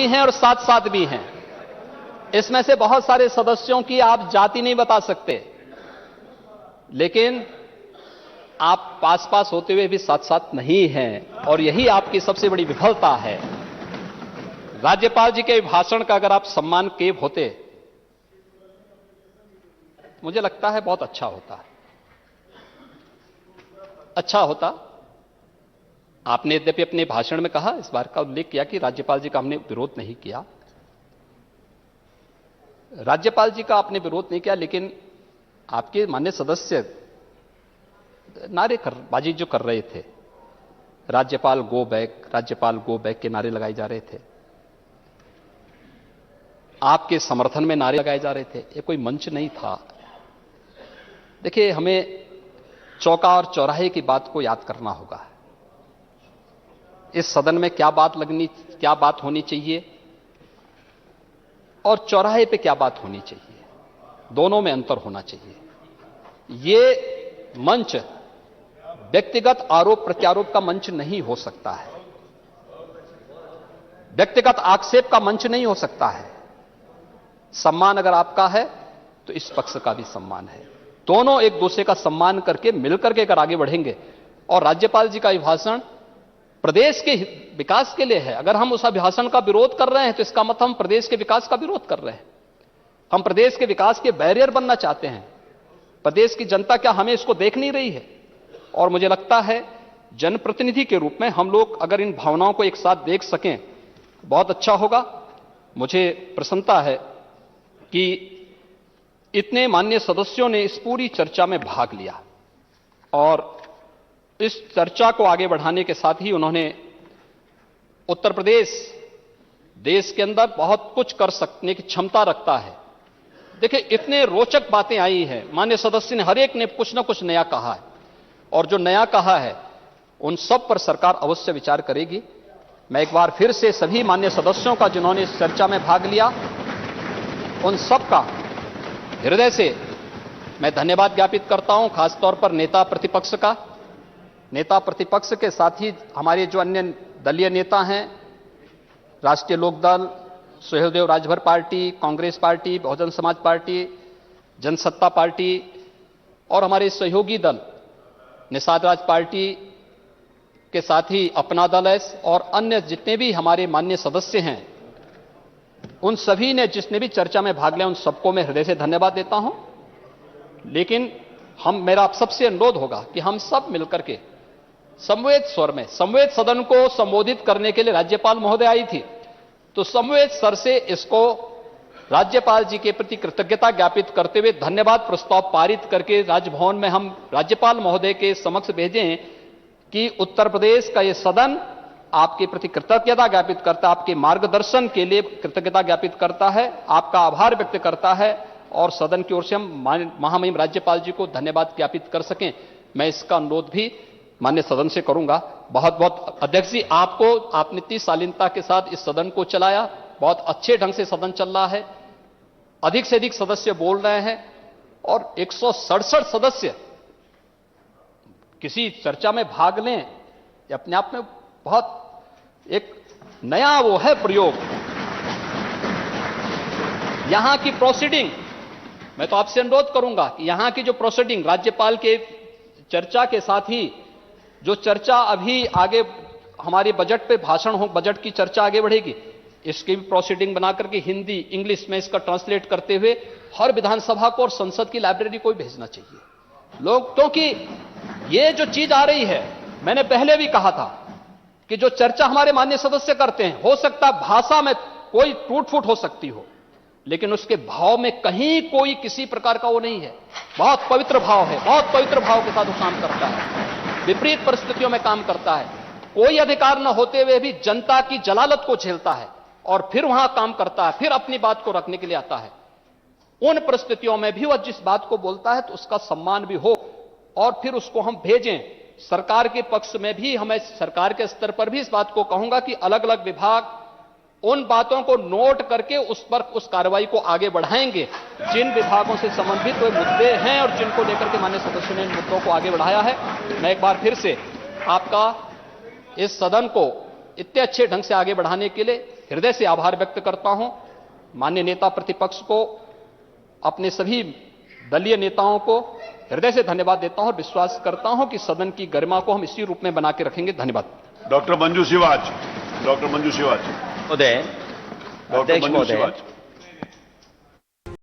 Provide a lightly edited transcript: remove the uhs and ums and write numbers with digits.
भी हैं और साथ साथ भी हैं। इसमें से बहुत सारे सदस्यों की आप जाति नहीं बता सकते, लेकिन आप पास पास होते हुए भी साथ साथ नहीं हैं, और यही आपकी सबसे बड़ी विफलता है। राज्यपाल जी के भाषण का अगर आप सम्मान किए होते, मुझे लगता है बहुत अच्छा होता। आपने यद्यपि अपने भाषण में कहा, इस बार का उल्लेख किया कि राज्यपाल जी का हमने विरोध नहीं किया। राज्यपाल जी का आपने विरोध नहीं किया, लेकिन आपके माननीय सदस्य नारेबाजी जो कर रहे थे, राज्यपाल गो बैक के नारे लगाए जा रहे थे, आपके समर्थन में नारे लगाए जा रहे थे। ये कोई मंच नहीं था। देखिए, हमें चौका और चौराहे की बात को याद करना होगा। इस सदन में क्या बात होनी चाहिए और चौराहे पे क्या बात होनी चाहिए, दोनों में अंतर होना चाहिए। ये मंच व्यक्तिगत आरोप प्रत्यारोप का मंच नहीं हो सकता है, व्यक्तिगत आक्षेप का मंच नहीं हो सकता है। सम्मान अगर आपका है तो इस पक्ष का भी सम्मान है। दोनों एक दूसरे का सम्मान करके मिलकर के अगर आगे बढ़ेंगे, और राज्यपाल जी का अभिभाषण प्रदेश के विकास के लिए है। अगर हम उस अभिभाषण का विरोध कर रहे हैं तो इसका मतलब हम प्रदेश के विकास का विरोध कर रहे हैं। हम प्रदेश के विकास के बैरियर बनना चाहते हैं। प्रदेश की जनता क्या हमें इसको देख नहीं रही है? और मुझे लगता है जनप्रतिनिधि के रूप में हम लोग अगर इन भावनाओं को एक साथ देख सकें, बहुत अच्छा होगा। मुझे प्रसन्नता है कि इतने माननीय सदस्यों ने इस पूरी चर्चा में भाग लिया, और इस चर्चा को आगे बढ़ाने के साथ ही उन्होंने उत्तर प्रदेश देश के अंदर बहुत कुछ कर सकने की क्षमता रखता है। देखिए, इतने रोचक बातें आई हैं, माननीय सदस्य ने हर एक ने कुछ ना कुछ नया कहा है, और जो नया कहा है उन सब पर सरकार अवश्य विचार करेगी। मैं एक बार फिर से सभी माननीय सदस्यों का जिन्होंने इस चर्चा में भाग लिया, उन सब का हृदय से मैं धन्यवाद ज्ञापित करता हूं। खासतौर पर नेता प्रतिपक्ष के साथ ही हमारे जो अन्य दलीय नेता हैं, राष्ट्रीय Lokdal, Suheldev Rajbhar party, Congress party, Bahujan Samaj party, Jansatta party, और हमारे सहयोगी दल निषाद राज पार्टी के साथ ही अपना दल है, और अन्य जितने भी हमारे माननीय सदस्य हैं, उन सभी ने जिसने भी चर्चा में भाग लिया, उन सबको मैं हृदय से धन्यवाद देता हूं। लेकिन मेरा आप सबसे अनुरोध होगा कि हम सब मिलकर के समवेत स्वर में, समवेत सदन को संबोधित करने के लिए राज्यपाल महोदय आई थी, तो समवेत स्वर से इसको राज्यपाल जी के प्रति कृतज्ञता ज्ञापित करते हुए धन्यवाद प्रस्ताव पारित करके राजभवन में हम राज्यपाल महोदय के समक्ष भेजें कि उत्तर प्रदेश का यह सदन आपके प्रति कृतज्ञता ज्ञापित करता है, आपके मार्गदर्शन के लिए कृतज्ञता ज्ञापित करता है, आपका आभार व्यक्त करता है, और सदन की ओर से हम महामहिम राज्यपाल जी को धन्यवाद ज्ञापित कर सकें। मैं इसका अनुरोध भी माननीय सदन से करूंगा। बहुत बहुत अध्यक्ष जी, आपने इतनी शालीनता के साथ इस सदन को चलाया, बहुत अच्छे ढंग से सदन चल रहा है, अधिक से अधिक सदस्य बोल रहे हैं, और 167 सदस्य किसी चर्चा में भाग लें, ये अपने आप में बहुत एक नया वो है प्रयोग। यहां की प्रोसीडिंग, मैं तो आपसे अनुरोध करूंगा कि यहां की जो प्रोसीडिंग राज्यपाल के चर्चा के साथ ही जो चर्चा अभी आगे हमारे बजट पे भाषण हो, बजट की चर्चा आगे बढ़ेगी, इसकी भी प्रोसीडिंग बना करके हिंदी इंग्लिश में इसका ट्रांसलेट करते हुए हर विधानसभा को और संसद की लाइब्रेरी को भी भेजना चाहिए लोग, क्योंकि ये जो चीज आ रही है, मैंने पहले भी कहा था कि जो चर्चा हमारे माननीय सदस्य करते हैं, हो सकता है भाषा में कोई टूट फूट हो सकती हो, लेकिन उसके भाव में कहीं कोई किसी प्रकार का वो नहीं है। बहुत पवित्र भाव है, बहुत पवित्र भाव के साथ वो काम करता है, विपरीत परिस्थितियों में काम करता है, कोई अधिकार न होते हुए भी जनता की जलालत को झेलता है और फिर वहां काम करता है, फिर अपनी बात को रखने के लिए आता है। उन परिस्थितियों में भी वह जिस बात को बोलता है तो उसका सम्मान भी हो, और फिर उसको हम भेजें। सरकार के पक्ष में भी, हमें सरकार के स्तर पर भी इस बात को कहूंगा कि अलग अलग विभाग उन बातों को नोट करके उस पर उस कार्रवाई को आगे बढ़ाएंगे जिन विभागों से संबंधित कोई मुद्दे हैं और जिनको लेकर के माननीय सदस्यों ने इन मुद्दों को आगे बढ़ाया है। मैं एक बार फिर से आपका इस सदन को इतने अच्छे ढंग से आगे बढ़ाने के लिए हृदय से आभार व्यक्त करता हूं। माननीय नेता प्रतिपक्ष को, अपने सभी दलीय नेताओं को हृदय से धन्यवाद देता हूं और विश्वास करता हूं कि सदन की गरिमा को हम इसी रूप में बना के रखेंगे। धन्यवाद। डॉक्टर मंजू शिवाच। डॉक्टर मंजू शिवाच। महोदय, डॉक्टर अध्यक्ष मंजू महोदय, शिवाच।